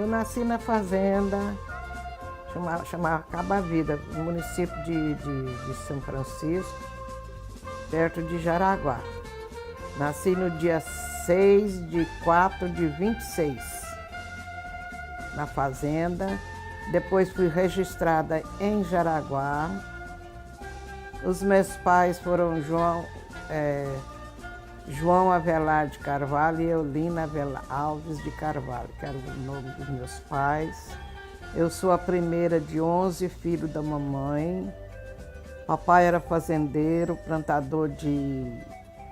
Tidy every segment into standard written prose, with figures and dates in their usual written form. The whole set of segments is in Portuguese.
Eu nasci na fazenda, chamava Caba Vida, no município de São Francisco, perto de Jaraguá. Nasci no dia 6/4/26, na fazenda. Depois fui registrada em Jaraguá. Os meus pais foram João Avelar de Carvalho e Eulina Alves de Carvalho, que era o nome dos meus pais. Eu sou a primeira de 11 filhos da mamãe. Papai era fazendeiro, plantador de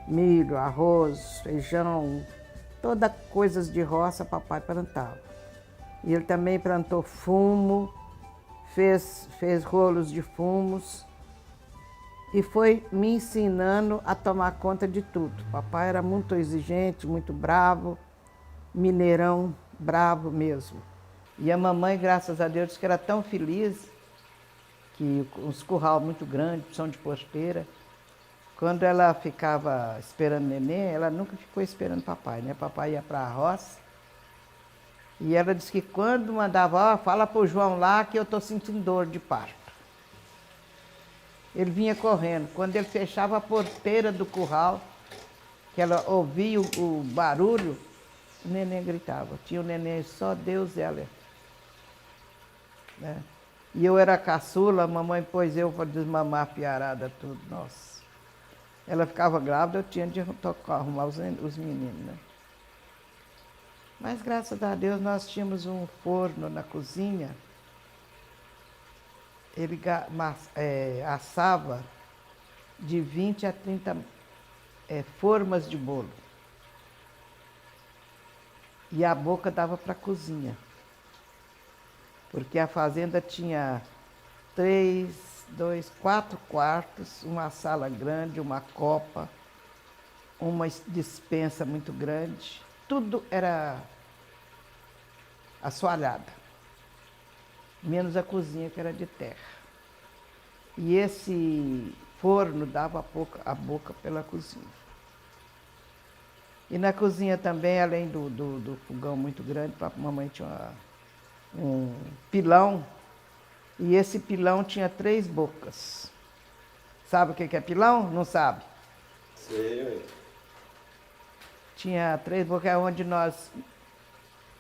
milho, arroz, feijão, toda coisas de roça papai plantava. E ele também plantou fumo, fez rolos de fumos e foi me ensinando a tomar conta de tudo. Papai era muito exigente, muito bravo, mineirão, bravo mesmo. E a mamãe, graças a Deus, que era tão feliz, que uns curral muito grandes, são de posteira. Quando ela ficava esperando neném, ela nunca ficou esperando papai, né? Papai ia para a roça. E ela disse que quando mandava, fala pro João lá que eu tô sentindo dor de parto. Ele vinha correndo. Quando ele fechava a porteira do curral, que ela ouvia o barulho, o neném gritava. Tinha o neném, só Deus e ela. Né? E eu era caçula, a mamãe pôs eu para desmamar a piarada tudo, nossa. Ela ficava grávida, eu tinha de arrumar os meninos, né? Mas graças a Deus nós tínhamos um forno na cozinha. Ele assava de 20 a 30 formas de bolo. E a boca dava para a cozinha. Porque a fazenda tinha 4 quartos, uma sala grande, uma copa, uma despensa muito grande. Tudo era assoalhada, menos a cozinha que era de terra. E esse forno dava a boca pela cozinha. E na cozinha também, além do fogão muito grande, a mamãe tinha um pilão, e esse pilão tinha 3 bocas. Sabe o que é pilão? Não sabe? Sei. Tinha 3 bocas onde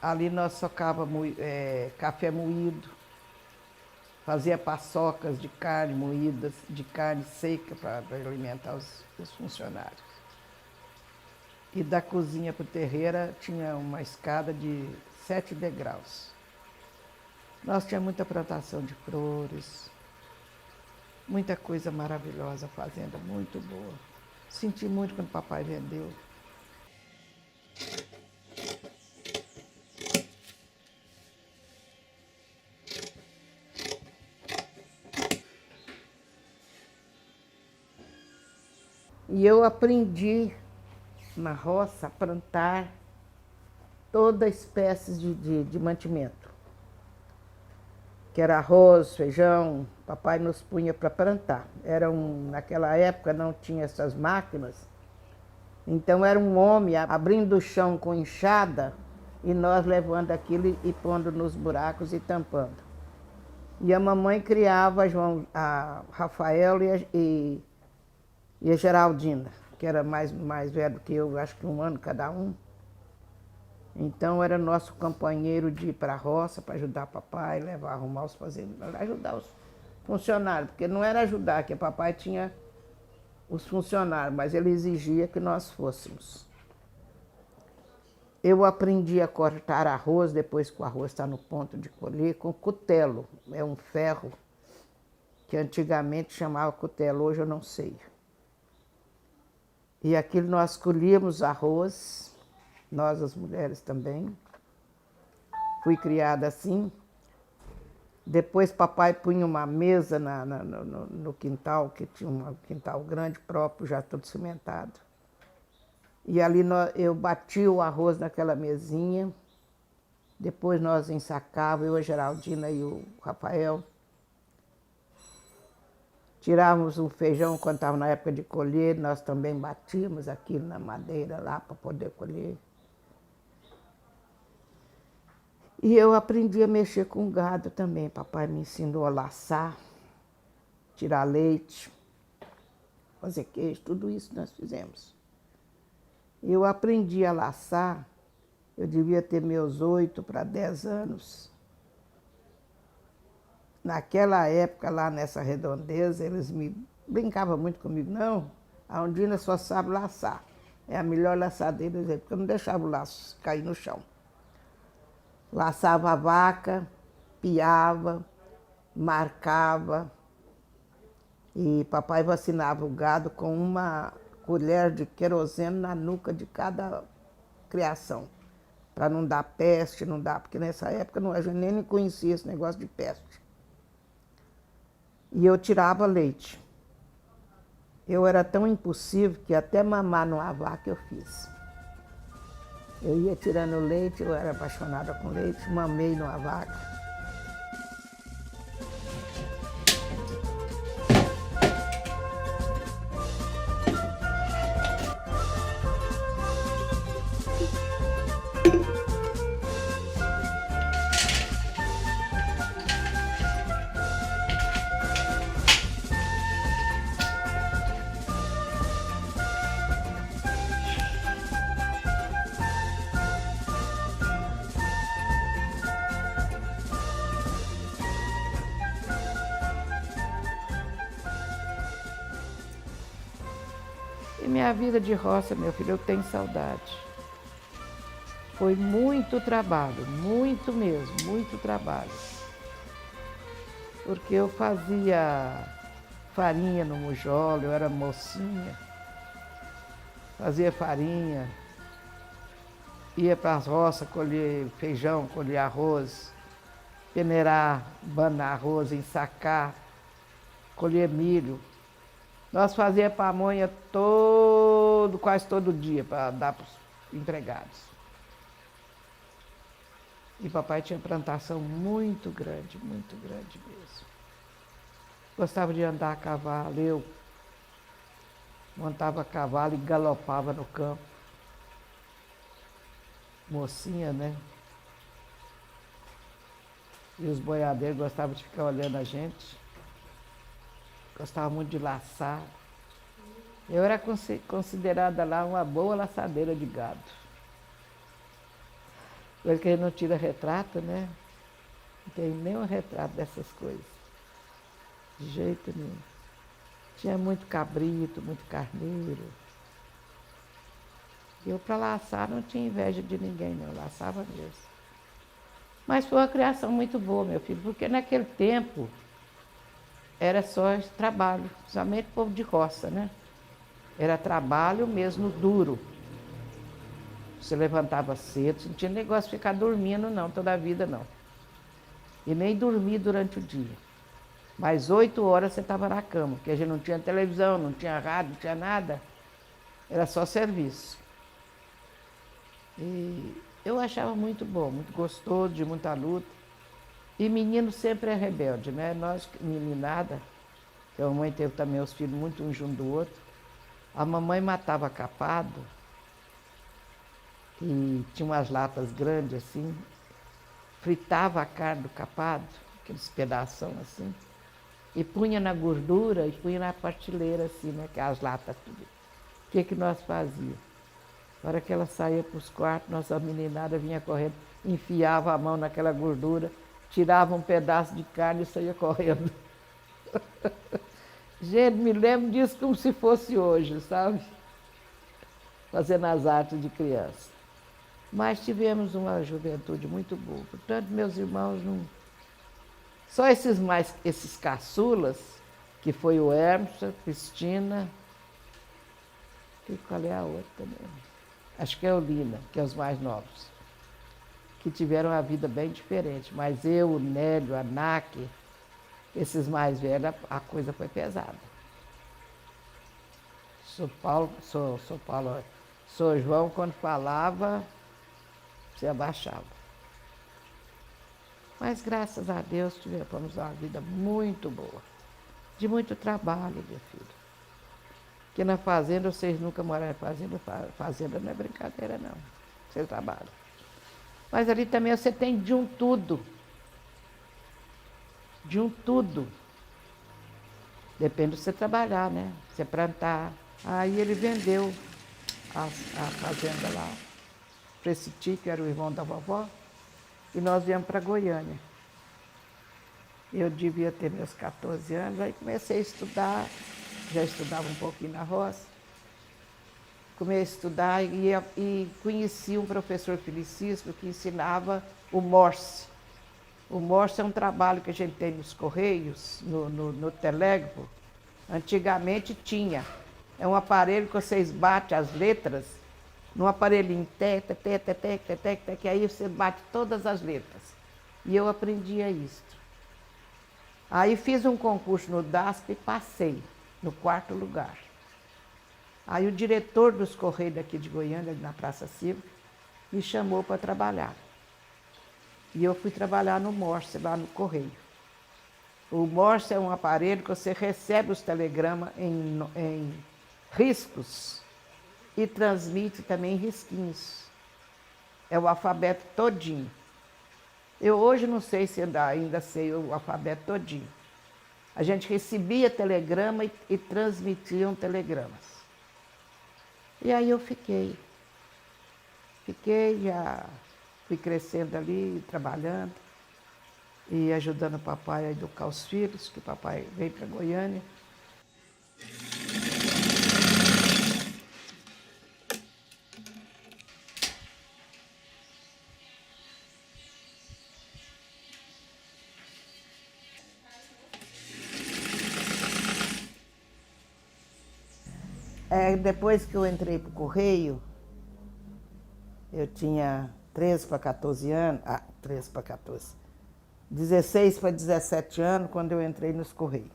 ali nós socava café moído, fazia paçocas de carne moídas, de carne seca para alimentar os funcionários. E da cozinha para o terreiro tinha uma escada de 7 degraus. Nós tínhamos muita plantação de flores, muita coisa maravilhosa, fazenda muito boa. Senti muito quando papai vendeu. E eu aprendi na roça a plantar toda espécie de mantimento. Que era arroz, feijão, papai nos punha para plantar. Naquela época não tinha essas máquinas, então era um homem abrindo o chão com enxada e nós levando aquilo e pondo nos buracos e tampando. E a mamãe criava a Rafael e a Geraldina, que era mais velho que eu, acho que 1 ano cada um. Então era nosso companheiro de ir para a roça para ajudar papai, levar, arrumar os fazendeiros, ajudar os funcionários, porque não era ajudar, que papai tinha os funcionários, mas ele exigia que nós fôssemos. Eu aprendi a cortar arroz, depois que o arroz está no ponto de colher, com cutelo. É um ferro que antigamente chamava cutelo, hoje eu não sei. E aquilo nós colhíamos arroz, nós as mulheres também. Fui criada assim. Depois papai punha uma mesa no quintal, que tinha um quintal grande próprio, já todo cimentado. E ali eu batia o arroz naquela mesinha. Depois nós ensacávamos, eu, a Geraldina e o Rafael. Tirávamos o feijão quando estava na época de colher, nós também batíamos aquilo na madeira lá para poder colher. E eu aprendi a mexer com gado também. Papai me ensinou a laçar, tirar leite, fazer queijo, tudo isso nós fizemos. Eu aprendi a laçar, eu devia ter meus 8 para 10 anos. Naquela época, lá nessa redondeza, eles me brincavam muito comigo. Não, a Ondina só sabe laçar. É a melhor laçadeira, porque eu não deixava o laço cair no chão. Laçava a vaca, piava, marcava. E papai vacinava o gado com uma colher de querosene na nuca de cada criação. Para não dar peste, não dar, porque nessa época a gente nem conhecia esse negócio de peste. E eu tirava leite. Eu era tão impulsivo que até mamar numa vaca eu fiz. Eu ia tirando leite, eu era apaixonada com leite, mamei numa vaca. E minha vida de roça, meu filho, eu tenho saudade. Foi muito trabalho, muito mesmo, muito trabalho. Porque eu fazia farinha no mujolo, eu era mocinha. Fazia farinha, ia para as roças colher feijão, colher arroz, peneirar, banar arroz, ensacar, colher milho. Nós fazíamos pamonha quase todo dia para dar para os empregados. E papai tinha plantação muito grande mesmo. Gostava de andar a cavalo, eu montava a cavalo e galopava no campo. Mocinha, né? E os boiadeiros gostavam de ficar olhando a gente. Gostava muito de laçar. Eu era considerada lá uma boa laçadeira de gado. Coisa que a gente não tira retrato, né? Não tem nenhum retrato dessas coisas. De jeito nenhum. Tinha muito cabrito, muito carneiro. Eu, para laçar, não tinha inveja de ninguém, não. Eu laçava mesmo. Mas foi uma criação muito boa, meu filho, porque naquele tempo era só esse trabalho, principalmente o povo de roça, né? Era trabalho mesmo duro. Você levantava cedo, não tinha negócio de ficar dormindo, não, toda a vida, não. E nem dormir durante o dia. Mas 8 horas você estava na cama, porque a gente não tinha televisão, não tinha rádio, não tinha nada. Era só serviço. E eu achava muito bom, muito gostoso, de muita luta. E menino sempre é rebelde, né? Nós, meninada, que a mamãe teve também os filhos muito um junto do outro, a mamãe matava capado, e tinha umas latas grandes assim, fritava a carne do capado, aqueles pedação assim, e punha na gordura e punha na prateleira assim, né? Que as latas tudo. O que nós fazíamos? Na hora que ela saía para os quartos, nossa meninada vinha correndo, enfiava a mão naquela gordura, tirava um pedaço de carne e saía correndo. Gente, me lembro disso como se fosse hoje, sabe? Fazendo as artes de criança. Mas tivemos uma juventude muito boa. Portanto, meus irmãos não... Só esses caçulas, que foi o Hermes, a Cristina, e qual é a outra também? Acho que é o Lina, que é os mais novos, que tiveram uma vida bem diferente. Mas eu, o Nélio, a Naque, esses mais velhos, a coisa foi pesada. Sou João, quando falava, se abaixava. Mas graças a Deus tivemos uma vida muito boa, de muito trabalho, meu filho. Porque na fazenda, vocês nunca moraram em fazenda, fazenda não é brincadeira não, você trabalha. Mas ali também você tem de um tudo. De um tudo. Depende de você trabalhar, né? Você plantar. Aí ele vendeu a fazenda lá para esse tio, que era o irmão da vovó, e nós viemos para Goiânia. Eu devia ter meus 14 anos, aí comecei a estudar, já estudava um pouquinho na roça. Comecei a estudar e conheci um professor felicíssimo que ensinava o Morse. O Morse é um trabalho que a gente tem nos Correios, no telégrafo. Antigamente tinha. É um aparelho que vocês batem as letras num aparelhinho, que aí você bate todas as letras. E eu aprendia isso. Aí fiz um concurso no DASP e passei no 4º lugar. Aí o diretor dos Correios daqui de Goiânia, na Praça Cívica, me chamou para trabalhar. E eu fui trabalhar no Morse, lá no Correio. O Morse é um aparelho que você recebe os telegramas em riscos e transmite também em risquinhos. É o alfabeto todinho. Eu hoje não sei se ainda sei o alfabeto todinho. A gente recebia telegrama e transmitiam telegramas. E aí eu fiquei. Já fui crescendo ali, trabalhando e ajudando o papai a educar os filhos, que o papai veio para Goiânia. Depois que eu entrei para o Correio, eu tinha 13 para 14 anos, 13 para 14, 16 para 17 anos, quando eu entrei nos Correios.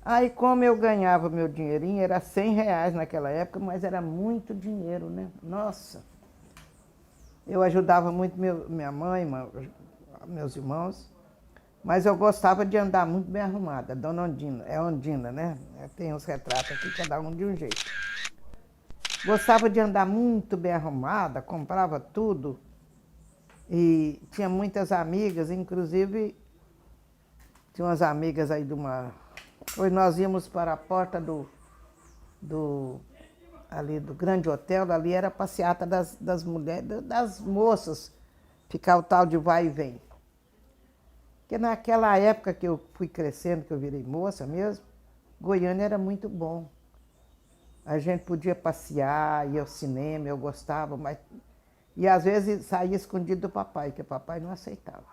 Aí, como eu ganhava meu dinheirinho, era R$100 naquela época, mas era muito dinheiro, né? Nossa! Eu ajudava muito minha mãe, meus irmãos, mas eu gostava de andar muito bem arrumada. Dona Ondina, é Ondina, né? Tem uns retratos aqui, cada um de um jeito. Gostava de andar muito bem arrumada, comprava tudo. E tinha muitas amigas, inclusive tinha umas amigas aí de uma... Hoje nós íamos para a porta ali do grande hotel, ali era a passeata das mulheres, das moças, ficar o tal de vai e vem. Porque naquela época que eu fui crescendo, que eu virei moça mesmo, Goiânia era muito bom. A gente podia passear, ir ao cinema, eu gostava, mas... E às vezes saía escondido do papai, que o papai não aceitava.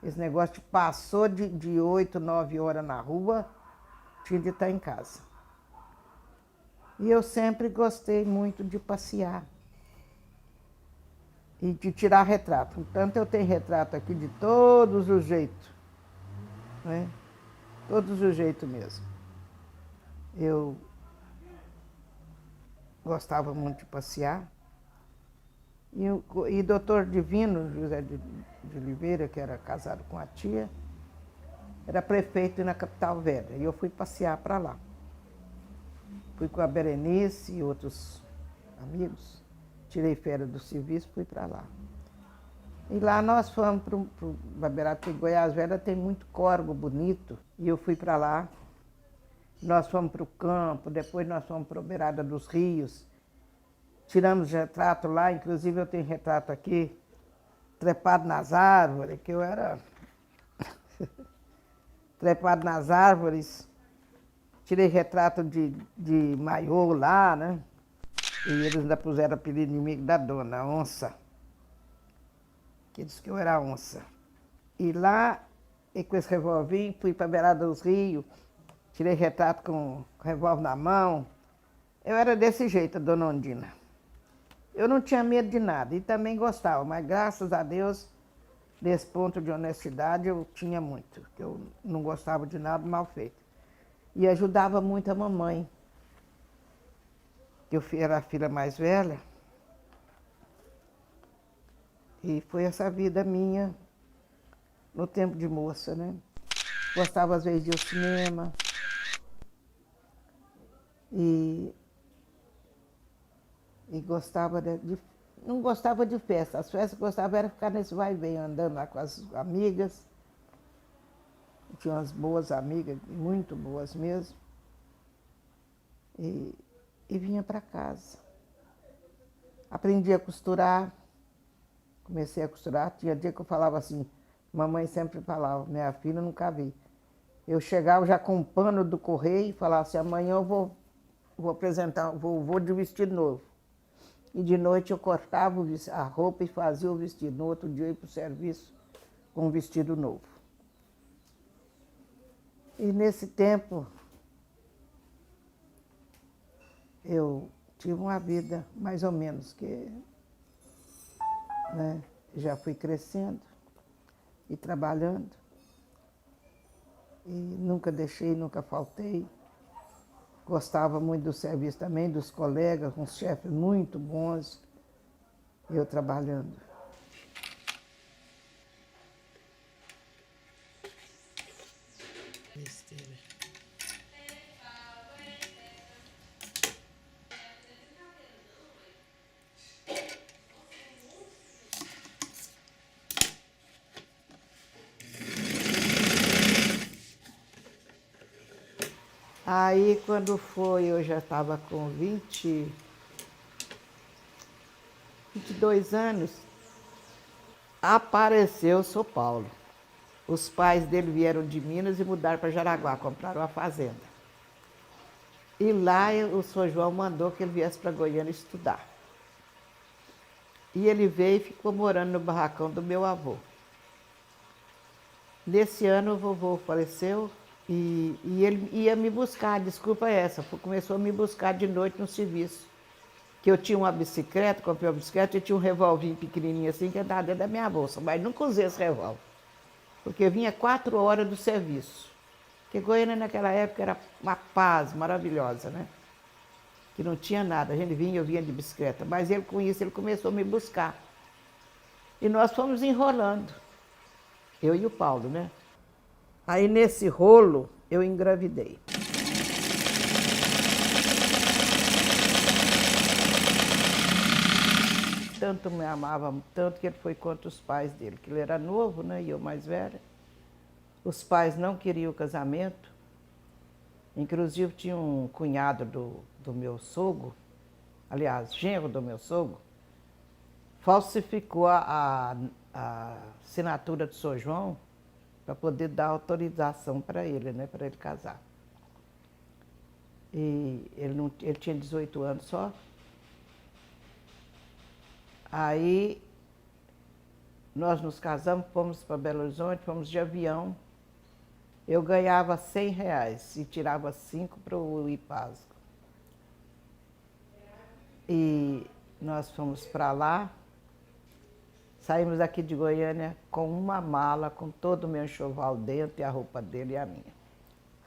Esse negócio de passou de 8, 9 horas na rua, tinha de estar em casa. E eu sempre gostei muito de passear e de tirar retrato. Portanto, eu tenho retrato aqui de todos os jeitos, né? Todos os jeitos mesmo. Eu gostava muito de passear. E doutor Divino, José de Oliveira, que era casado com a tia, era prefeito na Capital Velha. E eu fui passear para lá. Fui com a Berenice e outros amigos. Tirei férias do serviço e fui para lá. E lá nós fomos para o Baberato, porque Goiás Velha tem muito córrego bonito. E eu fui para lá. Nós fomos para o campo, depois nós fomos para a beirada dos rios. Tiramos retrato lá, inclusive eu tenho retrato aqui, trepado nas árvores, que eu era trepado nas árvores. Tirei retrato de maiô lá, né? E eles ainda puseram apelido inimigo da dona, onça. Que disse que eu era onça. E lá, e com esse revolvinho, fui para a beirada dos rios, tirei retrato com revólver na mão. Eu era desse jeito, dona Ondina. Eu não tinha medo de nada e também gostava, mas graças a Deus, nesse ponto de honestidade, eu tinha muito. Eu não gostava de nada mal feito. E ajudava muito a mamãe. Eu era a filha mais velha. E foi essa vida minha no tempo de moça, né? Gostava às vezes de ir ao cinema. E gostava não gostava de festa. As festas que gostava era ficar nesse vai e vem, andando lá com as amigas. Tinha umas boas amigas, muito boas mesmo. E vinha para casa. Aprendi a costurar, comecei a costurar. Tinha dia que eu falava assim, mamãe sempre falava, minha filha nunca vi. Eu chegava já com um pano do correio e falava assim, amanhã eu vou apresentar, vou de vestido novo. E de noite eu cortava a roupa e fazia o vestido. No outro dia eu ia para o serviço com um vestido novo. E nesse tempo eu tive uma vida mais ou menos que, né, já fui crescendo e trabalhando. E nunca deixei, nunca faltei. Gostava muito do serviço também, dos colegas, com chefes muito bons, eu trabalhando. Besteira. Aí, quando foi, eu já estava com 22 anos, apareceu São Paulo. Os pais dele vieram de Minas e mudaram para Jaraguá, compraram uma fazenda. E lá o São João mandou que ele viesse para Goiânia estudar. E ele veio e ficou morando no barracão do meu avô. Nesse ano o vovô faleceu e ele ia me buscar, desculpa essa, começou a me buscar de noite no serviço. Que eu tinha uma bicicleta, comprei uma bicicleta e tinha um revolvinho pequenininho assim que andava dentro da minha bolsa, mas nunca usei esse revólver. Porque eu vinha 4 horas do serviço. Porque Goiânia naquela época era uma paz maravilhosa, né? Que não tinha nada, a gente vinha, eu vinha de bicicleta. Mas ele com isso, ele começou a me buscar. E nós fomos enrolando, eu e o Paulo, né? Aí nesse rolo eu engravidei. Tanto me amava, tanto que ele foi contra os pais dele, que ele era novo, né, e eu mais velha. Os pais não queriam o casamento. Inclusive tinha um cunhado do meu sogro, aliás, genro do meu sogro, falsificou a assinatura do São João para poder dar autorização para ele, né, para ele casar. E ele tinha 18 anos só. Aí nós nos casamos, fomos para Belo Horizonte, fomos de avião. Eu ganhava R$100 e tirava 5 para o IPASGO. E nós fomos para lá, saímos daqui de Goiânia com uma mala, com todo o meu enxoval dentro, e a roupa dele e a minha.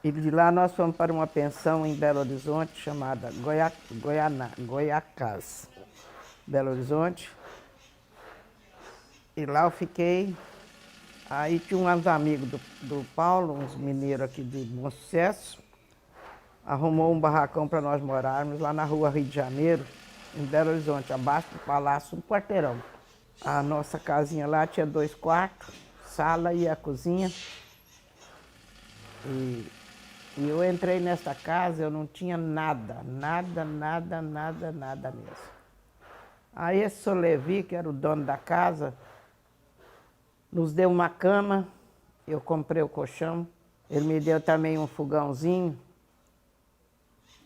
E de lá nós fomos para uma pensão em Belo Horizonte, chamada Goiacás, Belo Horizonte. E lá eu fiquei. Aí tinha uns amigos do Paulo, uns mineiros aqui de Bom Sucesso, arrumou um barracão para nós morarmos lá na rua Rio de Janeiro, em Belo Horizonte, abaixo do palácio, um quarteirão. A nossa casinha lá tinha 2 quartos, sala e a cozinha. E eu entrei nessa casa, eu não tinha nada mesmo. Aí esse senhor Levi, que era o dono da casa, nos deu uma cama, eu comprei o colchão, ele me deu também um fogãozinho,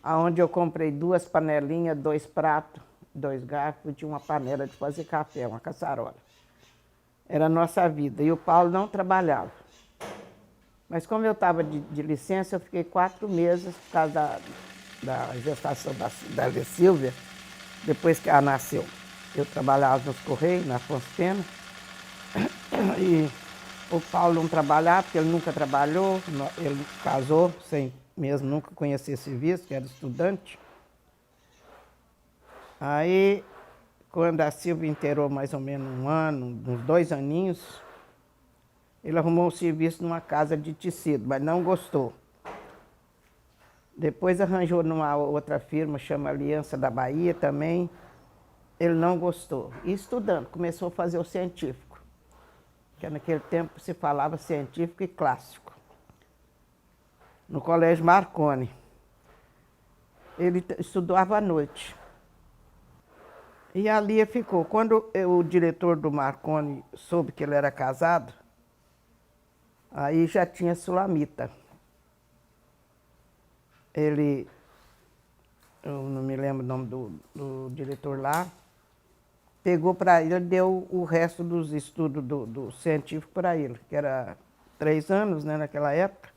onde eu comprei 2 panelinhas, 2 pratos, 2 garfos, e tinha uma panela de fazer café, uma caçarola. Era a nossa vida, e o Paulo não trabalhava. Mas como eu estava de licença, eu fiquei 4 meses por causa da gestação da Silvia, depois que ela nasceu. Eu trabalhava nos Correios, na Afonso Pena, e o Paulo não trabalhava, porque ele nunca trabalhou, ele casou sem mesmo nunca conhecer serviço, que era estudante. Aí, quando a Silvia inteirou mais ou menos 1 ano, uns 2 aninhos, ele arrumou um serviço numa casa de tecido, mas não gostou. Depois arranjou numa outra firma, chama Aliança da Bahia também. Ele não gostou. E estudando, começou a fazer o científico, que naquele tempo se falava científico e clássico, no Colégio Marconi. Ele estudava à noite. E ali ficou. Quando o diretor do Marconi soube que ele era casado, aí já tinha Sulamita. Ele, eu não me lembro o nome do diretor lá, pegou para ele, deu o resto dos estudos do científico para ele, que era 3 anos, né, naquela época.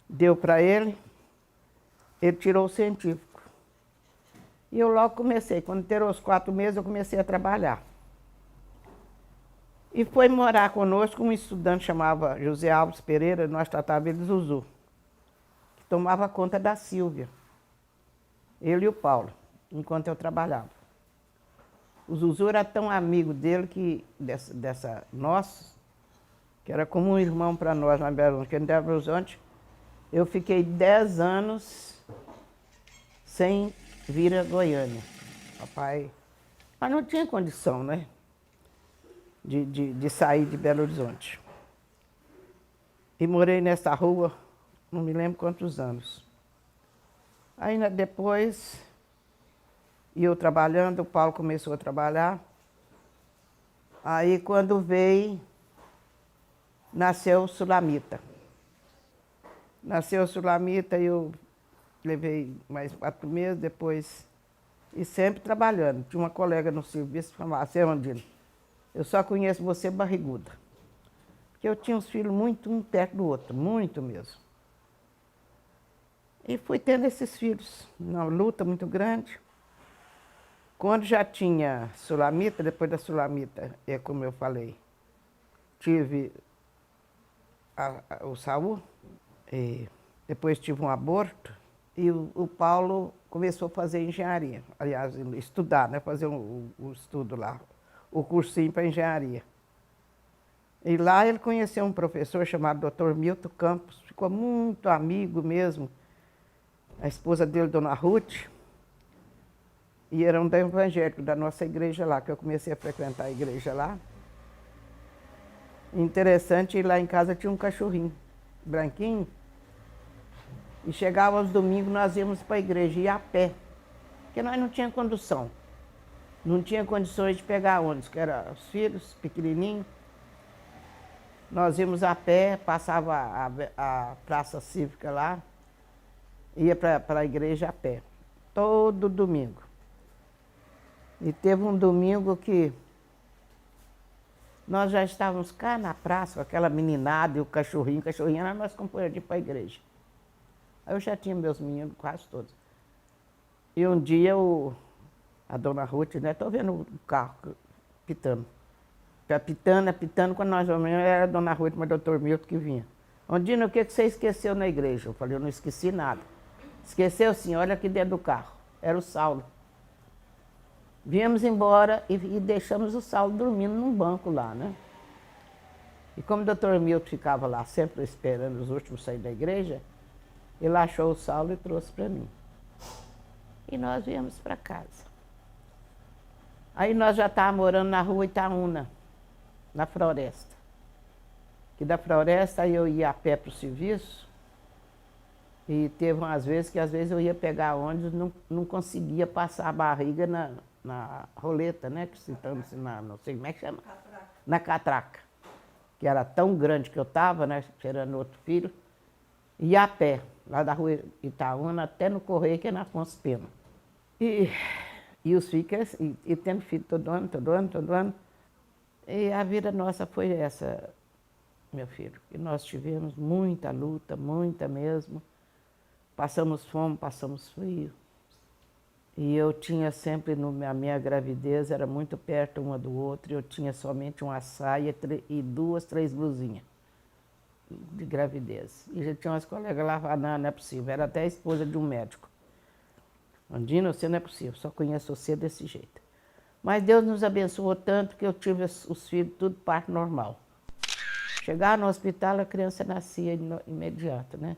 Deu para ele tirou o científico. E eu logo comecei, quando terou os 4 meses, eu comecei a trabalhar. E foi morar conosco um estudante chamava José Alves Pereira, nós tratávamos ele de Zuzu, que tomava conta da Sílvia, ele e o Paulo, enquanto eu trabalhava. O Zuzu era tão amigo dele que, nós, que era como um irmão para nós lá em Belo Horizonte, que em Belo Horizonte, eu fiquei 10 anos sem vir a Goiânia. Papai, mas não tinha condição, né, de sair de Belo Horizonte. E morei nessa rua, não me lembro quantos anos. Aí depois, eu trabalhando, o Paulo começou a trabalhar. Aí quando veio, nasceu o Sulamita. Nasceu o Sulamita e eu levei mais 4 meses depois, e sempre trabalhando. Tinha uma colega no serviço que falava, Andina, eu só conheço você barriguda. Porque eu tinha os filhos muito um perto do outro, muito mesmo. E fui tendo esses filhos, uma luta muito grande. Quando já tinha Sulamita, depois da Sulamita, como eu falei, tive o Saul, e depois tive um aborto, e o Paulo começou a fazer engenharia, aliás, estudar, né? Fazer o estudo lá, o cursinho para engenharia. E lá ele conheceu um professor chamado Dr. Milton Campos, ficou muito amigo mesmo. A esposa dele, Dona Ruth, e era um evangélico da nossa igreja lá, que eu comecei a frequentar a igreja lá. Interessante, lá em casa tinha um cachorrinho, branquinho, e chegava aos domingos, nós íamos para a igreja, ia a pé, porque nós não tínhamos condução. Não tinha condições de pegar ônibus, que eram os filhos pequenininhos. Nós íamos a pé, passava a praça cívica lá, ia para a igreja a pé, todo domingo. E teve um domingo que nós já estávamos cá na praça, com aquela meninada e o cachorrinho era nós companheiros de ir para a igreja. Aí eu já tinha meus meninos quase todos. E um dia a Dona Ruth, né, estou vendo o carro pitando. Pitando, quando nós vamos, era a Dona Ruth, mas o Dr. Milton que vinha. Ondina, o que você esqueceu na igreja? Eu falei, eu não esqueci nada. Esqueceu sim, olha aqui dentro do carro. Era o Saulo. Viemos embora e deixamos o Saulo dormindo num banco lá, né? E como o Dr. Milton ficava lá sempre esperando os últimos sair da igreja, ele achou o Saulo e trouxe para mim. E nós viemos para casa. Aí nós já estávamos morando na rua Itaúna, na Floresta. Que da Floresta aí eu ia a pé para o serviço. E teve umas vezes que às vezes eu ia pegar ônibus, não conseguia passar a barriga na roleta, né? Que citamos, não sei como é que chama. Catraca. Na catraca. Que era tão grande que eu estava, né? Esperando outro filho. Ia a pé, lá da rua Itaúna até no Correio, que é na Afonso Pena. E os filhos, e tendo filho todo ano. E a vida nossa foi essa, meu filho. E nós tivemos muita luta, muita mesmo. Passamos fome, passamos frio. E eu tinha sempre, a minha gravidez era muito perto uma do outro, eu tinha somente uma saia e 2, 3 blusinhas de gravidez. E já tinha umas colegas lá falando, não é possível, era até a esposa de um médico. Ondina, você não é possível, só conheço você desse jeito. Mas Deus nos abençoou tanto que eu tive os filhos tudo parto normal. Chegar no hospital, a criança nascia imediato, né?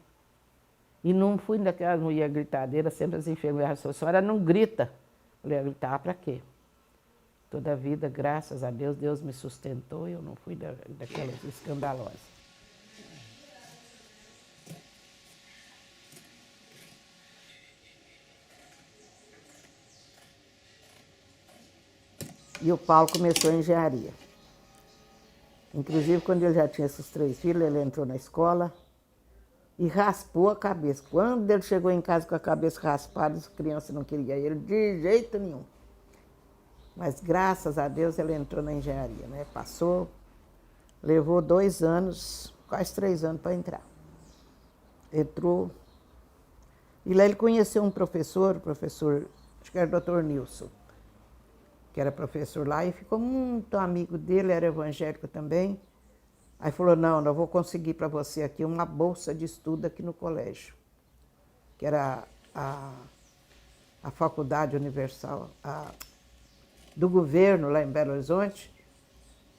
E não fui daquelas mulheres gritadeiras, sempre as enfermeiras, a senhora não grita. Falei, gritar para quê? Toda a vida, graças a Deus, Deus me sustentou e eu não fui daquelas escandalosas. E o Paulo começou a engenharia. Inclusive, quando ele já tinha esses 3 filhos, ele entrou na escola e raspou a cabeça. Quando ele chegou em casa com a cabeça raspada, as crianças não queriam ele de jeito nenhum. Mas, graças a Deus, ele entrou na engenharia, né? Passou, levou 2 anos, quase 3 anos para entrar. Entrou. E lá ele conheceu um professor, acho que era o Dr. Nilson, que era professor lá, e ficou muito amigo dele, era evangélico também. Aí falou, não, eu vou conseguir para você aqui uma bolsa de estudo aqui no colégio, que era a Faculdade Universal do governo lá em Belo Horizonte,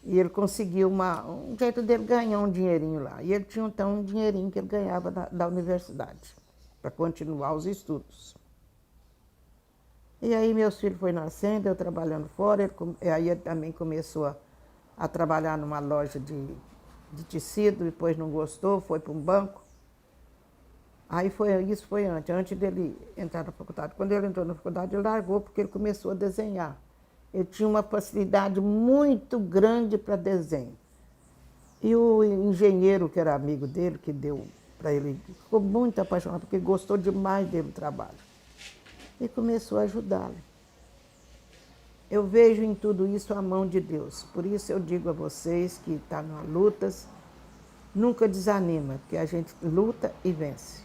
e ele conseguiu um jeito dele ganhar um dinheirinho lá. E ele tinha então um dinheirinho que ele ganhava da universidade, para continuar os estudos. E aí meus filhos foram nascendo, eu trabalhando fora, aí ele também começou a trabalhar numa loja de tecido, depois não gostou, foi para um banco. Aí isso foi antes dele entrar na faculdade. Quando ele entrou na faculdade, ele largou porque ele começou a desenhar. Ele tinha uma facilidade muito grande para desenho. E o engenheiro, que era amigo dele, que deu para ele, ficou muito apaixonado, porque gostou demais dele do trabalho. E começou a ajudá-lo. Eu vejo em tudo isso a mão de Deus. Por isso eu digo a vocês que estão nas lutas, nunca desanima, porque a gente luta e vence.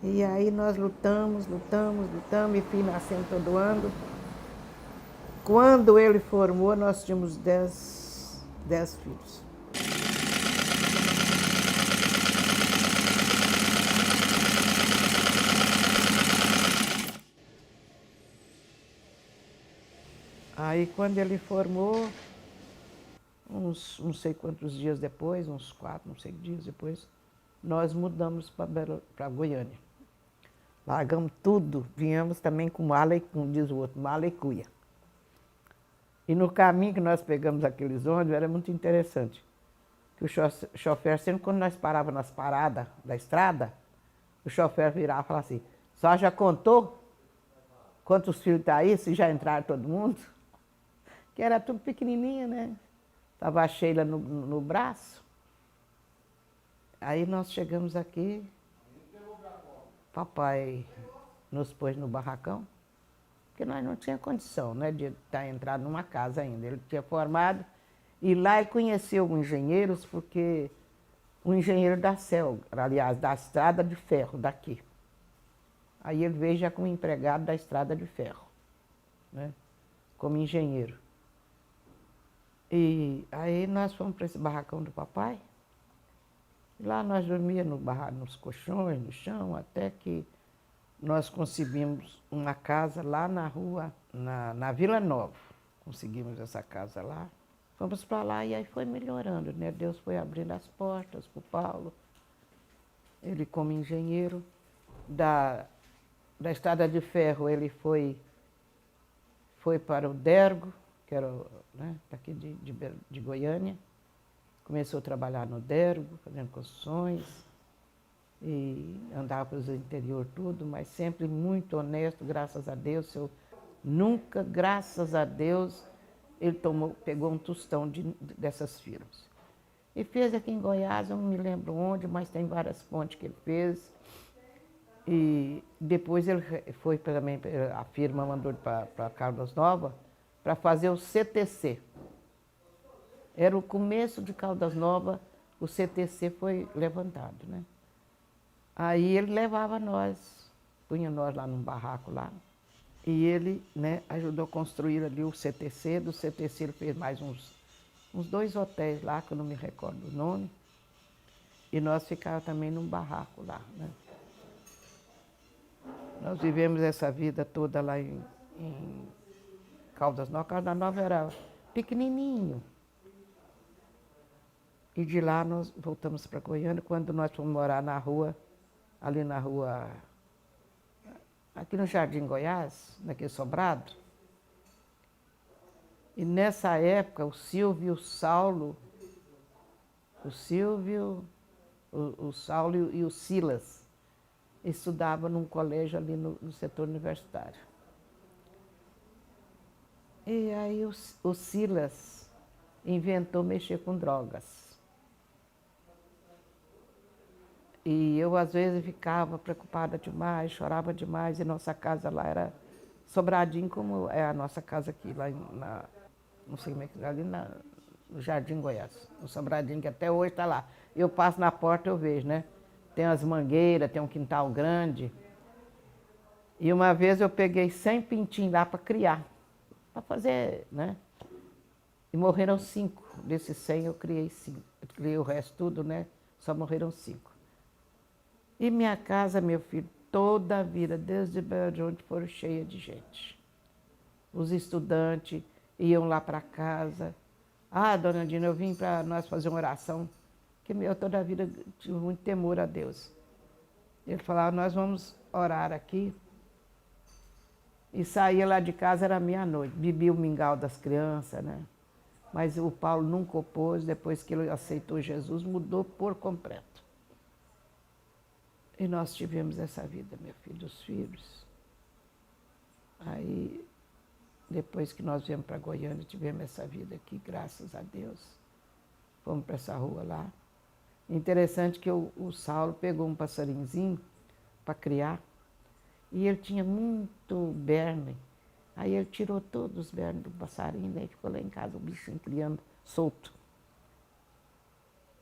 E aí nós lutamos, e fui nascendo todo ano. Quando ele formou, nós tínhamos 10 filhos. Aí quando ele formou, uns não sei quantos dias depois, uns 4, não sei dias depois, nós mudamos para Goiânia. Largamos tudo, viemos também com mala e, como diz o outro, mala e cuia. E no caminho que nós pegamos aqueles ônibus, era muito interessante. Que o chofer, sempre quando nós parávamos nas paradas da estrada, o chofer virava e falava assim, só já contou quantos filhos tá aí, se já entraram todo mundo? Que era tudo pequenininho, né? Tava a Sheila no braço. Aí nós chegamos aqui, papai nos pôs no barracão, porque nós não tínhamos condição, né, de estar entrado numa casa ainda. Ele tinha formado, e lá ele conheceu engenheiros, porque um engenheiro da CEL, aliás, da Estrada de Ferro, daqui. Aí ele veio já como empregado da Estrada de Ferro, né, como engenheiro. E aí nós fomos para esse barracão do papai. Lá nós dormíamos nos colchões, no chão, até que nós conseguimos uma casa lá na rua, na Vila Nova. Conseguimos essa casa lá. Fomos para lá e aí foi melhorando, né? Deus foi abrindo as portas para o Paulo. Ele, como engenheiro da Estrada de Ferro, ele foi para o Dergo, que era, né, daqui de Goiânia. Começou a trabalhar no Dergo, fazendo construções, e andava para o interior tudo, mas sempre muito honesto, graças a Deus. Nunca, graças a Deus, ele pegou um tostão dessas firmas. E fez aqui em Goiás, eu não me lembro onde, mas tem várias pontes que ele fez. E depois ele foi também, a firma mandou para Caldas Novas para fazer o CTC. Era o começo de Caldas Novas, o CTC foi levantado, né? Aí ele levava nós, punha nós lá num barraco lá, e ele, né, ajudou a construir ali o CTC. Do CTC ele fez mais uns 2 hotéis lá, que eu não me recordo o nome, e nós ficávamos também num barraco lá, né? Nós vivemos essa vida toda lá em Caldas Novas. Caldas Novas era pequenininho. E de lá nós voltamos para Goiânia, quando nós fomos morar ali na rua aqui no Jardim Goiás, naquele sobrado. E nessa época, o Silvio e o Saulo, o Saulo e o Silas, estudavam num colégio ali no setor universitário. E aí o Silas inventou mexer com drogas. E eu, às vezes, ficava preocupada demais, chorava demais, e nossa casa lá era Sobradinho, como é a nossa casa aqui, lá não sei como é que é, ali no Jardim Goiás, no Sobradinho, que até hoje está lá. Eu passo na porta e eu vejo, né? Tem as mangueiras, tem um quintal grande. E uma vez eu peguei 100 pintinhos lá para criar, para fazer, né? E morreram 5. Desses 100 eu criei 5. Eu criei o resto tudo, né? Só morreram 5. E minha casa, meu filho, toda a vida, desde Belo Horizonte, foram cheias de gente. Os estudantes iam lá para casa. Ah, dona Dina, eu vim para nós fazer uma oração, que eu toda a vida tive muito temor a Deus. Ele falava, nós vamos orar aqui. E saía lá de casa, era meia-noite. Bebia o mingau das crianças, né? Mas o Paulo nunca opôs, depois que ele aceitou Jesus, mudou por completo. E nós tivemos essa vida, meu filho, os filhos. Aí, depois que nós viemos para Goiânia, tivemos essa vida aqui, graças a Deus. Fomos para essa rua lá. Interessante que o Saulo pegou um passarinhozinho para criar, e ele tinha muito berne. Aí ele tirou todos os bernes do passarinho, né? E ficou lá em casa, o bichinho criando, solto.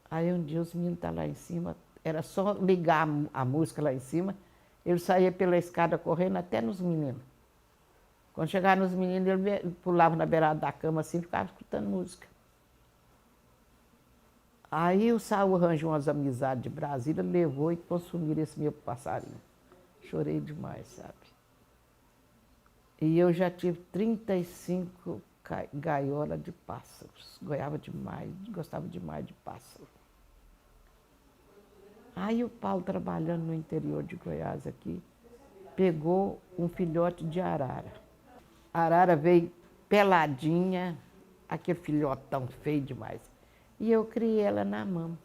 Aí um dia os meninos estavam lá em cima, era só ligar a música lá em cima, ele saía pela escada correndo até nos meninos. Quando chegava nos meninos, ele pulava na beirada da cama assim, ficava escutando música. Aí o Saul arranjou umas amizades de Brasília, levou e consumiram esse meu passarinho. Chorei demais, sabe? E eu já tive 35 gaiolas de pássaros. Gostava demais de pássaro. Aí o Paulo, trabalhando no interior de Goiás aqui, pegou um filhote de arara. A arara veio peladinha, aquele filhotão feio demais. E eu criei ela na mão.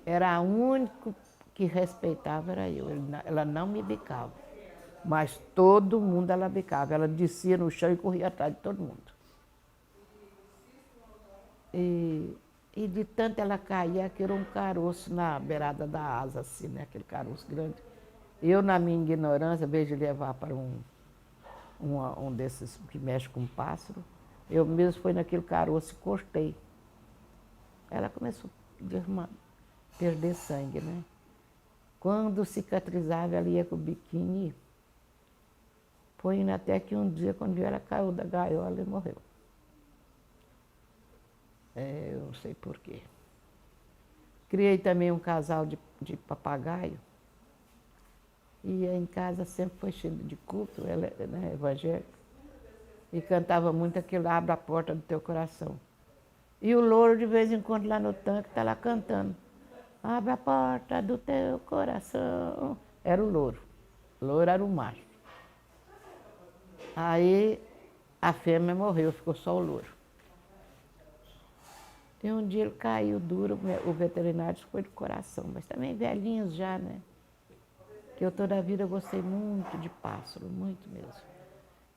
Era a única que respeitava, era eu. Ela não me bicava. Mas todo mundo ela bicava. Ela descia no chão e corria atrás de todo mundo. E de tanto ela caía, que era um caroço na beirada da asa, assim, né? Aquele caroço grande. Eu, na minha ignorância, ao invés de levar para um desses que mexe com pássaro, eu mesmo fui naquele caroço e cortei. Ela começou a perder sangue, né? Quando cicatrizava, ela ia com o biquíni, foi indo até que um dia, quando viu, ela caiu da gaiola e morreu. Eu não sei porquê. Criei também um casal de papagaio. E em casa sempre foi cheio de culto, ela é, né, evangélica. E cantava muito aquilo, abre a porta do teu coração. E o louro, de vez em quando, lá no tanque, está lá cantando. Abre a porta do teu coração. Era o louro. O louro era o macho. Aí a fêmea morreu, ficou só o louro. E um dia ele caiu duro, o veterinário foi do coração, mas também velhinhos já, né? Que eu toda a vida gostei muito de pássaro, muito mesmo.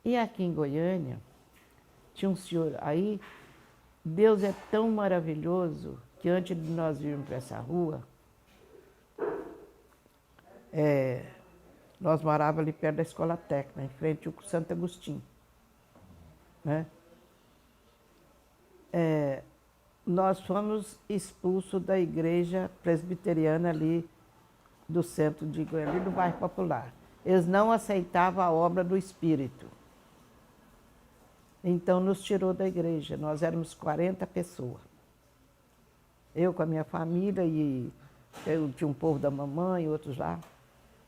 E aqui em Goiânia, tinha um senhor aí, Deus é tão maravilhoso que antes de nós irmos para essa rua, nós morávamos ali perto da escola técnica, em frente ao Santo Agostinho, né? Nós fomos expulsos da igreja presbiteriana ali do centro de Goiânia, ali do bairro Popular. Eles não aceitavam a obra do Espírito. Então nos tirou da igreja. Nós éramos 40 pessoas. Eu com a minha família e eu tinha um povo da mamãe e outros lá.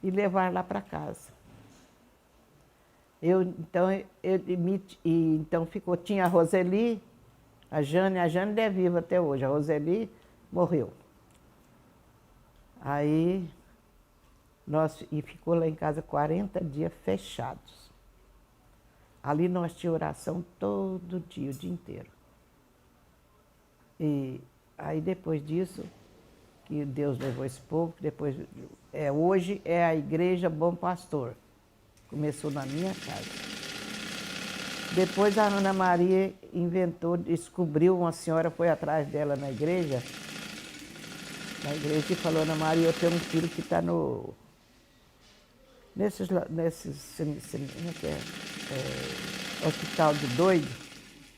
E levaram lá para casa. Então ficou, tinha a Roseli, a Jane é viva até hoje, a Roseli morreu. Aí E ficou lá em casa 40 dias fechados. Ali nós tínhamos oração todo dia, o dia inteiro. E aí depois disso, que Deus levou esse povo, que depois, hoje é a Igreja Bom Pastor. Começou na minha casa. Depois a Ana Maria descobriu, uma senhora foi atrás dela na igreja e falou: Ana Maria, eu tenho um filho que está nesses como é que é? Hospital de doido,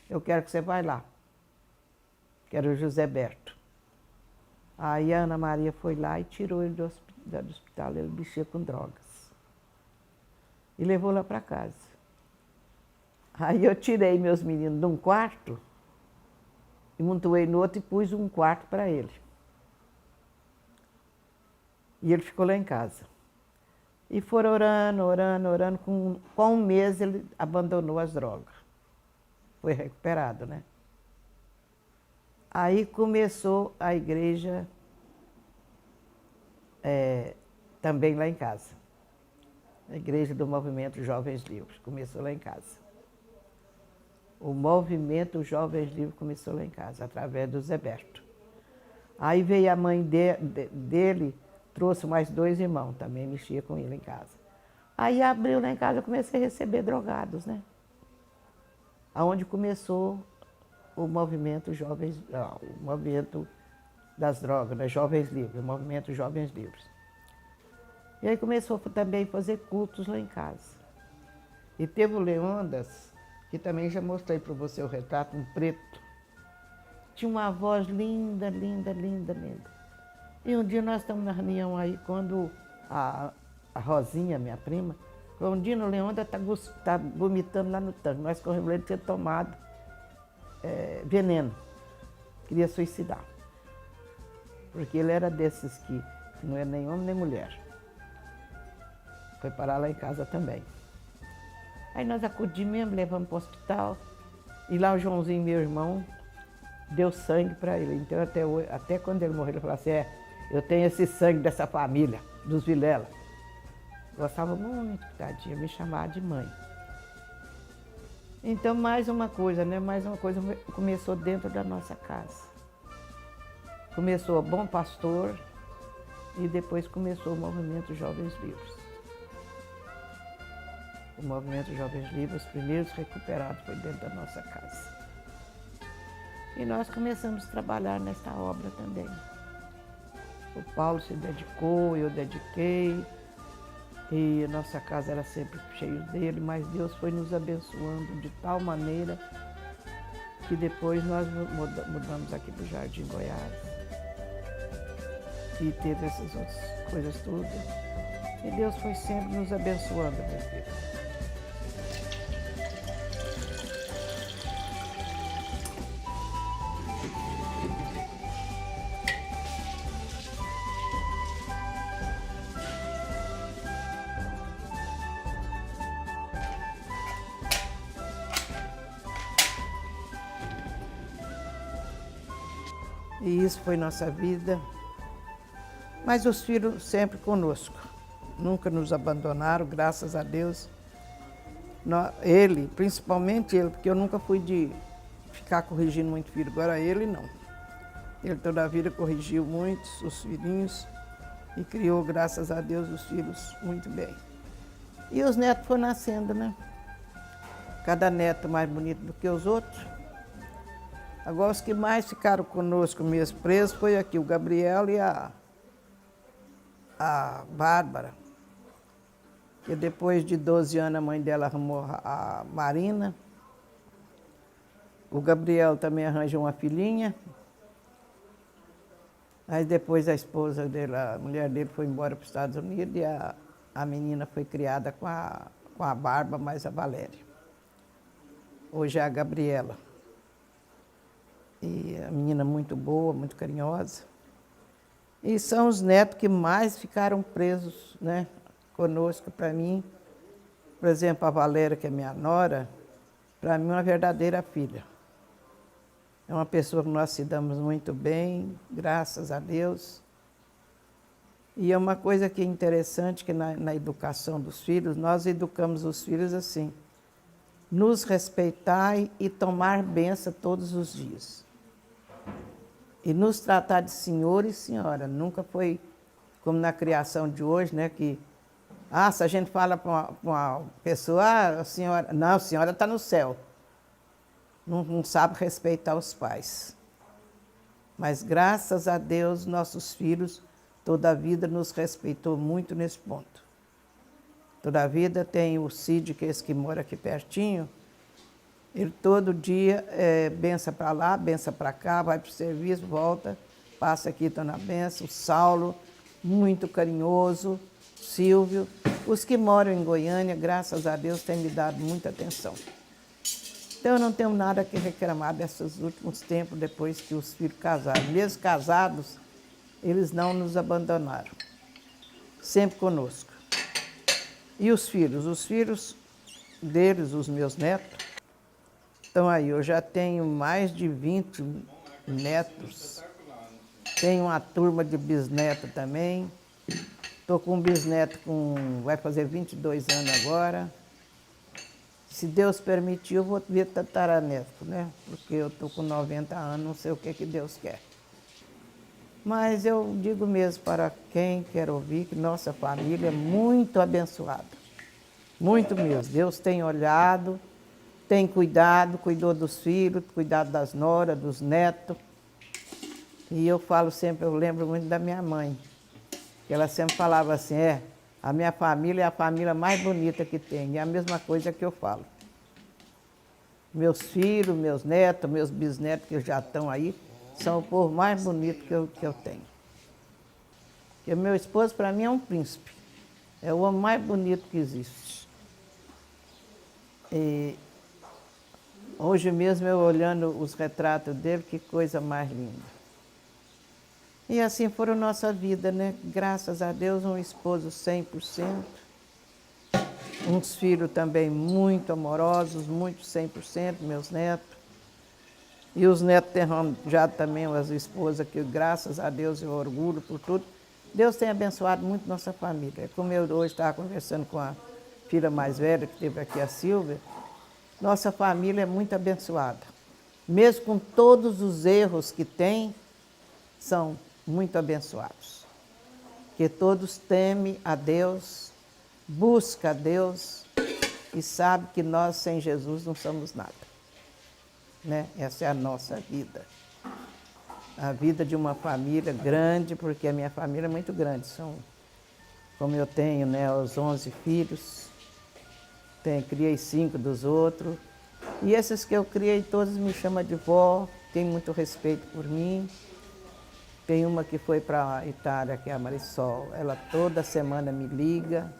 eu quero que você vá lá. Que era o José Berto. Aí a Ana Maria foi lá e tirou ele do hospital, ele mexia com drogas. E levou lá para casa. Aí eu tirei meus meninos de um quarto e montuei no outro e pus um quarto para ele. E ele ficou lá em casa. E foram orando. Com um mês ele abandonou as drogas. Foi recuperado, né? Aí começou a igreja também lá em casa. A igreja do Movimento Jovens Livres começou lá em casa. O Movimento Jovens Livres começou lá em casa, através do Zé Berto. Aí veio a mãe dele, trouxe mais 2 irmãos, também mexia com ele em casa. Aí abriu lá em casa, eu comecei a receber drogados, né? Aonde começou o movimento o movimento das drogas, né? Jovens Livres, o Movimento Jovens Livres. E aí começou também a fazer cultos lá em casa. E teve o Leondas, que também já mostrei para você o retrato, um preto. Tinha uma voz linda. E um dia nós estamos na reunião aí, quando a Rosinha, minha prima, falou: um dia o Leondas está vomitando lá no tanque. Nós corremos, ele tinha tomado veneno, queria suicidar. Porque ele era desses que não era nem homem nem mulher. Foi parar lá em casa também. Aí nós acudimos mesmo, levamos para o hospital. E lá o Joãozinho, meu irmão, deu sangue para ele. Então até quando ele morreu, ele falou assim: eu tenho esse sangue dessa família, dos Vilela. Gostava muito, tadinha, me chamava de mãe. Então mais uma coisa, né? Mais uma coisa começou dentro da nossa casa. Começou o Bom Pastor e depois começou o Movimento Jovens Livres. O Movimento Jovens Livres, os primeiros recuperados, foi dentro da nossa casa. E nós começamos a trabalhar nessa obra também. O Paulo se dedicou, eu dediquei, e a nossa casa era sempre cheia dele, mas Deus foi nos abençoando de tal maneira que depois nós mudamos aqui para o Jardim Goiás. E teve essas outras coisas todas. E Deus foi sempre nos abençoando, meu filho. E isso foi nossa vida. Mas os filhos sempre conosco. Nunca nos abandonaram, graças a Deus. Ele, principalmente ele, porque eu nunca fui de ficar corrigindo muito filho. Agora ele não. Ele toda a vida corrigiu muitos, os filhinhos, e criou, graças a Deus, os filhos muito bem. E os netos foram nascendo, né? Cada neto mais bonito do que os outros. Agora, os que mais ficaram conosco mesmo presos foi aqui, o Gabriel e a Bárbara, que depois de 12 anos a mãe dela arrumou a Marina. O Gabriel também arranjou uma filhinha. Aí depois a esposa dele, a mulher dele, foi embora para os Estados Unidos e a menina foi criada com a Bárbara mais a Valéria. Hoje é a Gabriela. E a menina muito boa, muito carinhosa. E são os netos que mais ficaram presos, né, conosco, para mim. Por exemplo, a Valéria, que é minha nora, para mim é uma verdadeira filha. É uma pessoa que nós se damos muito bem, graças a Deus. E é uma coisa que é interessante, que na educação dos filhos, nós educamos os filhos assim, nos respeitar e tomar bênção todos os dias. E nos tratar de senhor e senhora. Nunca foi como na criação de hoje, né? Que, se a gente fala para uma pessoa, a senhora... Não, a senhora está no céu. Não sabe respeitar os pais. Mas, graças a Deus, nossos filhos, toda a vida nos respeitou muito nesse ponto. Toda a vida tem o Cid, que é esse que mora aqui pertinho. Ele todo dia bença para lá, bença para cá, vai para o serviço, volta, passa aqui, está na benção. O Saulo, muito carinhoso. Silvio. Os que moram em Goiânia, graças a Deus, têm me dado muita atenção. Então, eu não tenho nada que reclamar desses últimos tempos, depois que os filhos casaram. Mesmo casados, eles não nos abandonaram. Sempre conosco. E os filhos deles, os meus netos, estão aí. Eu já tenho mais de 20 netos. Tenho uma turma de bisneto também. Estou com um bisneto vai fazer 22 anos agora. Se Deus permitir, eu vou ver tataraneto, né? Porque eu estou com 90 anos, não sei o que Deus quer. Mas eu digo mesmo para quem quer ouvir que nossa família é muito abençoada. Muito mesmo. Deus tem olhado, tem cuidado, cuidou dos filhos, cuidado das noras, dos netos. E eu falo sempre, eu lembro muito da minha mãe, que ela sempre falava assim, a minha família é a família mais bonita que tem. E é a mesma coisa que eu falo. Meus filhos, meus netos, meus bisnetos que já estão aí, são o povo mais bonito que eu tenho. Porque meu esposo, para mim, é um príncipe. É o homem mais bonito que existe. E hoje mesmo, eu olhando os retratos dele, que coisa mais linda. E assim foram nossa vida, né? Graças a Deus, um esposo 100%. Uns filhos também muito amorosos, muito 100%, meus netos. E os netos têm já também as esposas que, graças a Deus, eu orgulho por tudo. Deus tem abençoado muito nossa família. Como eu hoje estava conversando com a filha mais velha, que teve aqui, a Silvia, nossa família é muito abençoada. Mesmo com todos os erros que tem, são muito abençoados. Que todos temem a Deus, buscam a Deus e sabem que nós, sem Jesus, não somos nada. Né? Essa é a nossa vida. A vida de uma família grande, porque a minha família é muito grande. Como eu tenho, né, os 11 filhos, criei 5 dos outros. E esses que eu criei, todos me chamam de vó, têm muito respeito por mim. Tem uma que foi para a Itália, que é a Marisol. Ela toda semana me liga,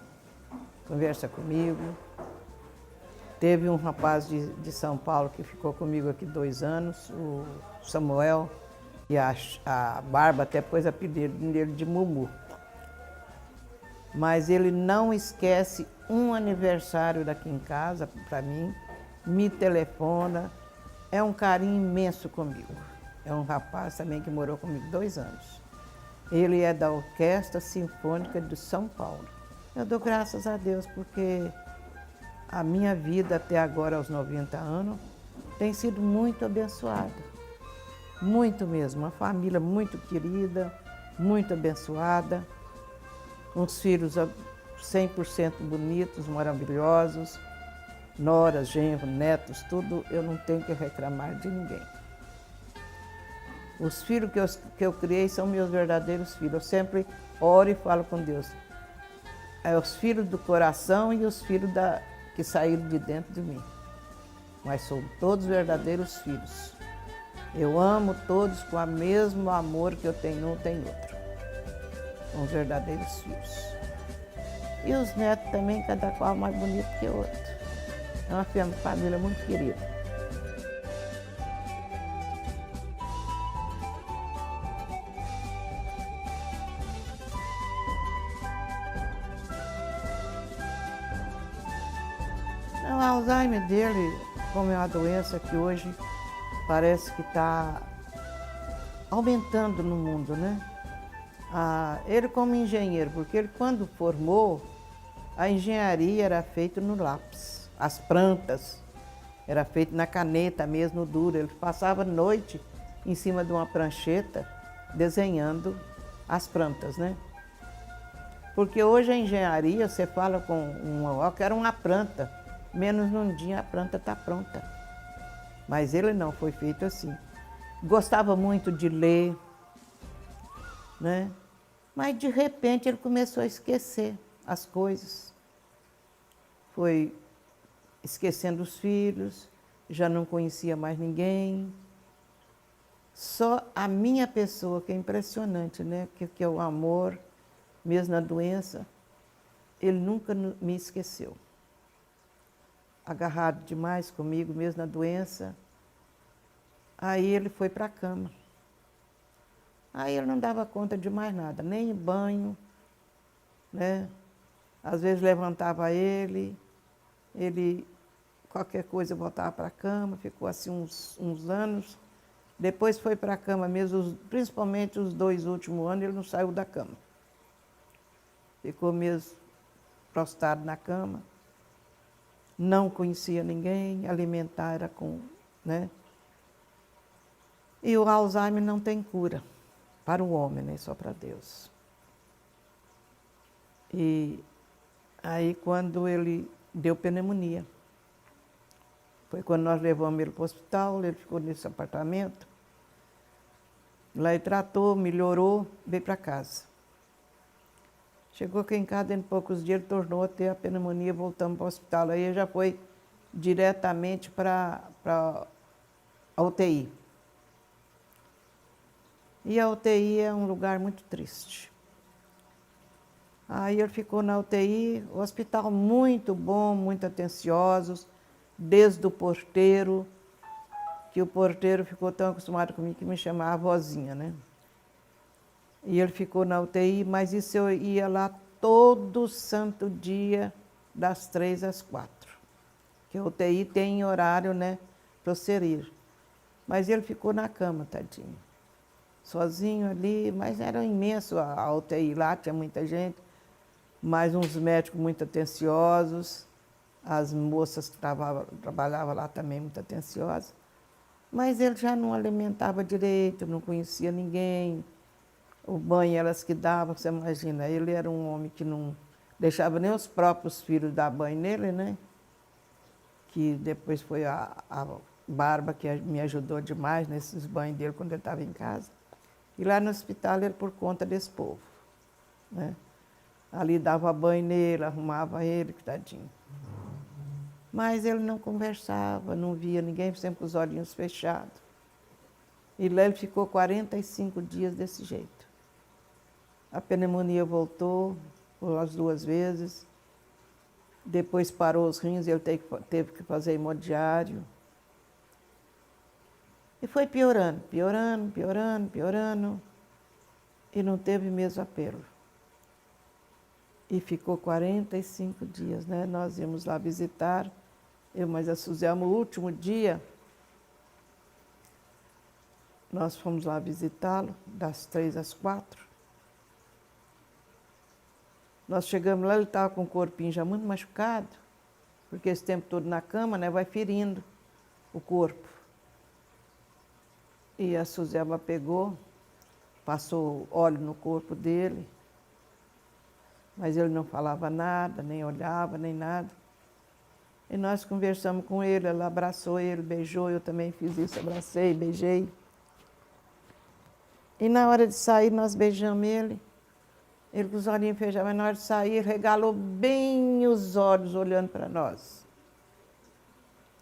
conversa comigo. Teve um rapaz de São Paulo que ficou comigo aqui 2 anos, o Samuel, e a Barba até pôs apelido dele de Mumu. Mas ele não esquece um aniversário daqui em casa, para mim, me telefona, é um carinho imenso comigo. É um rapaz também que morou comigo 2 anos. Ele é da Orquestra Sinfônica de São Paulo. Eu dou graças a Deus porque a minha vida até agora, aos 90 anos, tem sido muito abençoada. Muito mesmo. Uma família muito querida, muito abençoada. Uns filhos 100% bonitos, maravilhosos. Noras, genros, netos, tudo. Eu não tenho que reclamar de ninguém. Os filhos que eu criei são meus verdadeiros filhos. Eu sempre oro e falo com Deus. É os filhos do coração e os filhos que saíram de dentro de mim. Mas são todos verdadeiros filhos. Eu amo todos com o mesmo amor que eu tenho um, tem outro. São os verdadeiros filhos. E os netos também, cada qual mais bonito que o outro. É uma família muito querida. O Alzheimer dele, como é uma doença que hoje parece que está aumentando no mundo, né? Ele como engenheiro, porque ele quando formou, a engenharia era feita no lápis, as plantas era feita na caneta mesmo, no duro. Ele passava a noite em cima de uma prancheta desenhando as plantas, né? Porque hoje a engenharia, você fala com eu quero uma planta, menos num dia a planta está pronta. Mas ele não, foi feito assim. Gostava muito de ler, né? Mas de repente ele começou a esquecer as coisas. Foi esquecendo os filhos, já não conhecia mais ninguém. Só a minha pessoa, que é impressionante, né? Que é o amor, mesmo na doença, ele nunca me esqueceu. Agarrado demais comigo, mesmo na doença. Aí ele foi para a cama. Aí ele não dava conta de mais nada, nem banho, né? Às vezes levantava ele, qualquer coisa voltava para a cama, ficou assim uns anos. Depois foi para a cama mesmo, principalmente os 2 últimos anos, ele não saiu da cama. Ficou mesmo prostrado na cama, não conhecia ninguém, alimentar era né? E o Alzheimer não tem cura para o homem, né? Só para Deus. E aí quando ele deu pneumonia, foi quando nós levamos ele para o hospital, ele ficou nesse apartamento. Lá ele tratou, melhorou, veio para casa. Chegou aqui em casa, dentro de poucos dias, ele tornou a ter a pneumonia, voltamos para o hospital. Aí ele já foi diretamente para a UTI. E a UTI é um lugar muito triste. Aí ele ficou na UTI, o hospital muito bom, muito atenciosos, desde o porteiro, que o porteiro ficou tão acostumado comigo que me chamava vozinha, né? E ele ficou na UTI, mas isso eu ia lá todo santo dia, das 3 às 4. Que a UTI tem horário, né, para você ir. Mas ele ficou na cama, tadinho. Sozinho ali, mas era imenso a UTI lá, tinha muita gente. Mais uns médicos muito atenciosos. As moças que trabalhavam lá também muito atenciosas. Mas ele já não alimentava direito, não conhecia ninguém. O banho elas que davam, você imagina, ele era um homem que não deixava nem os próprios filhos dar banho nele, né? Que depois foi a Barba que me ajudou demais nesses banhos dele quando ele estava em casa. E lá no hospital ele por conta desse povo, né? Ali dava banho nele, arrumava ele, que tadinho. Mas ele não conversava, não via ninguém, sempre com os olhinhos fechados. E lá ele ficou 45 dias desse jeito. A pneumonia voltou as 2 vezes. Depois parou os rins, ele teve que fazer hemodiário. E foi piorando, piorando, piorando, piorando. E não teve mesmo apelo. E ficou 45 dias, né? Nós íamos lá visitar, eu mais a Suzana, no último dia, nós fomos lá visitá-lo, das 3 às 4. Nós chegamos lá, ele estava com o corpinho já muito machucado, porque esse tempo todo na cama, né, vai ferindo o corpo. E a Suzana pegou, passou óleo no corpo dele, mas ele não falava nada, nem olhava, nem nada. E nós conversamos com ele, ela abraçou ele, beijou, eu também fiz isso, abracei, beijei. E na hora de sair, nós beijamos ele com os olhinhos fechados, mas na hora de sair, ele regalou bem os olhos, olhando para nós.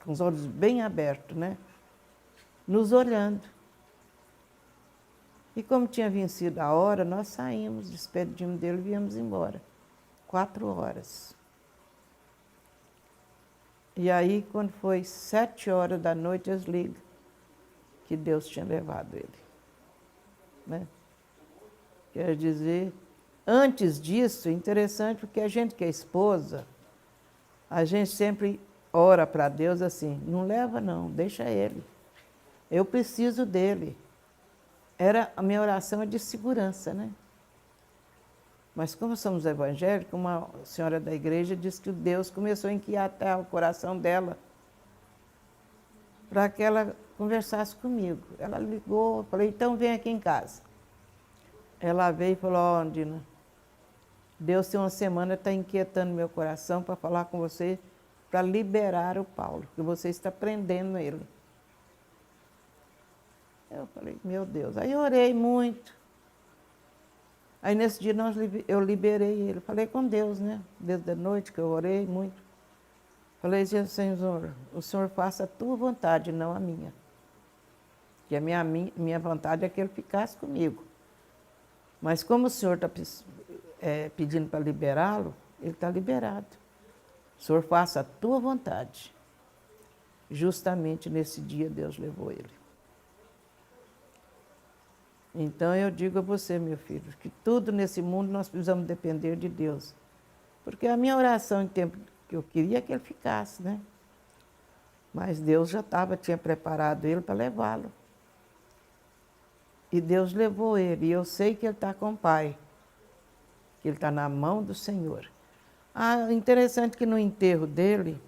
Com os olhos bem abertos, né? Nos olhando. E como tinha vencido a hora, nós saímos, despedimos dele e viemos embora. 4 horas. E aí, quando foi 7 horas da noite, eles ligam que Deus tinha levado ele, né? Quer dizer, antes disso, interessante, porque a gente que é esposa, a gente sempre ora para Deus assim, não leva não, deixa ele. Eu preciso dele. A minha oração é de segurança, né? Mas como somos evangélicos, uma senhora da igreja disse que Deus começou a inquietar o coração dela para que ela conversasse comigo. Ela ligou, eu falei, então vem aqui em casa. Ela veio e falou, ó, Dina, Deus tem uma semana, está inquietando meu coração para falar com você, para liberar o Paulo, que você está prendendo ele. Eu falei, meu Deus. Aí eu orei muito. Aí nesse dia eu liberei ele. Falei com Deus, né? Desde a noite que eu orei muito. Falei, Senhor, o Senhor faça a tua vontade, não a minha. Que a minha vontade é que ele ficasse comigo. Mas como o Senhor está pedindo para liberá-lo, ele está liberado. O Senhor faça a tua vontade. Justamente nesse dia Deus levou ele. Então eu digo a você, meu filho, que tudo nesse mundo nós precisamos depender de Deus. Porque a minha oração em tempo que eu queria que ele ficasse, né? Mas Deus já tinha preparado ele para levá-lo. E Deus levou ele, e eu sei que ele está com o Pai, que ele está na mão do Senhor. Ah, interessante que no enterro dele,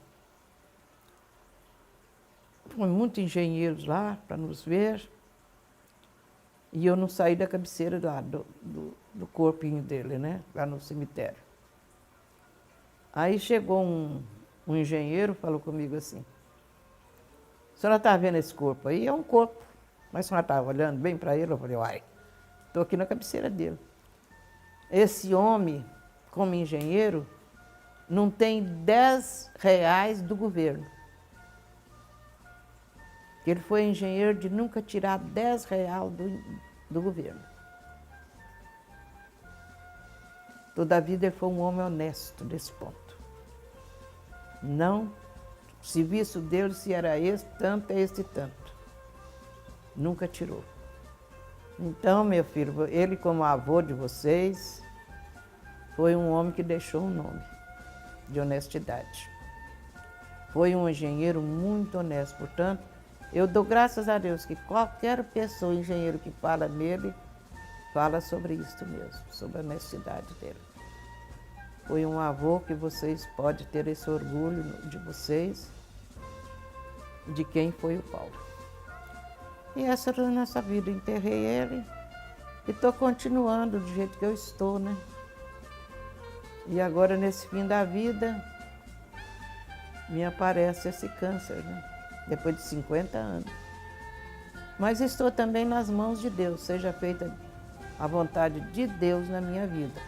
foi muitos engenheiros lá para nos ver, e eu não saí da cabeceira lá do corpinho dele, né? Lá no cemitério. Aí chegou um engenheiro, falou comigo assim, a senhora está vendo esse corpo aí? É um corpo. Mas a senhora estava olhando bem para ele? Eu falei, uai, estou aqui na cabeceira dele. Esse homem, como engenheiro, não tem 10 reais do governo. Ele foi engenheiro de nunca tirar 10 reais do governo. Toda a vida ele foi um homem honesto nesse ponto. Não, o serviço dele, se era esse, tanto é esse tanto. Nunca tirou. Então, meu filho, ele como avô de vocês, foi um homem que deixou um nome de honestidade. Foi um engenheiro muito honesto, portanto, eu dou graças a Deus que qualquer pessoa, engenheiro que fala nele, fala sobre isso mesmo, sobre a honestidade dele. Foi um avô que vocês podem ter esse orgulho de vocês, de quem foi o Paulo. E essa era a nossa vida. Enterrei ele e estou continuando do jeito que eu estou, né? E agora, nesse fim da vida, me aparece esse câncer, né? Depois de 50 anos. Mas estou também nas mãos de Deus, seja feita a vontade de Deus na minha vida.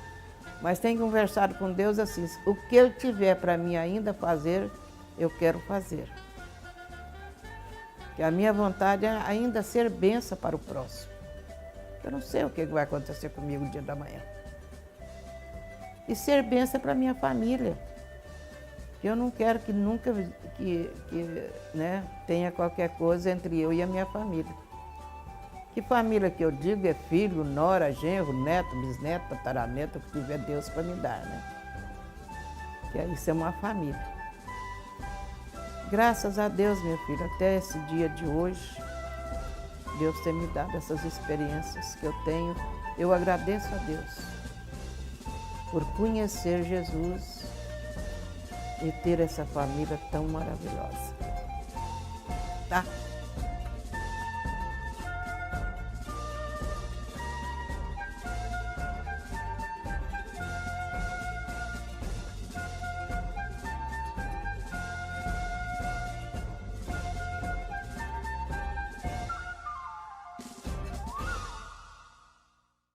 Mas tenho conversado com Deus assim, o que Ele tiver para mim ainda fazer, eu quero fazer. Que a minha vontade é ainda ser bênção para o próximo. Eu não sei o que vai acontecer comigo no dia da manhã. E ser bênção para a minha família. Eu não quero que nunca né, tenha qualquer coisa entre eu e a minha família. Que família que eu digo é filho, nora, genro, neto, bisneto, tataraneto, o que tiver Deus para me dar, né? Que isso é uma família. Graças a Deus, meu filho, até esse dia de hoje, Deus tem me dado essas experiências que eu tenho. Eu agradeço a Deus por conhecer Jesus e ter essa família tão maravilhosa. Tá?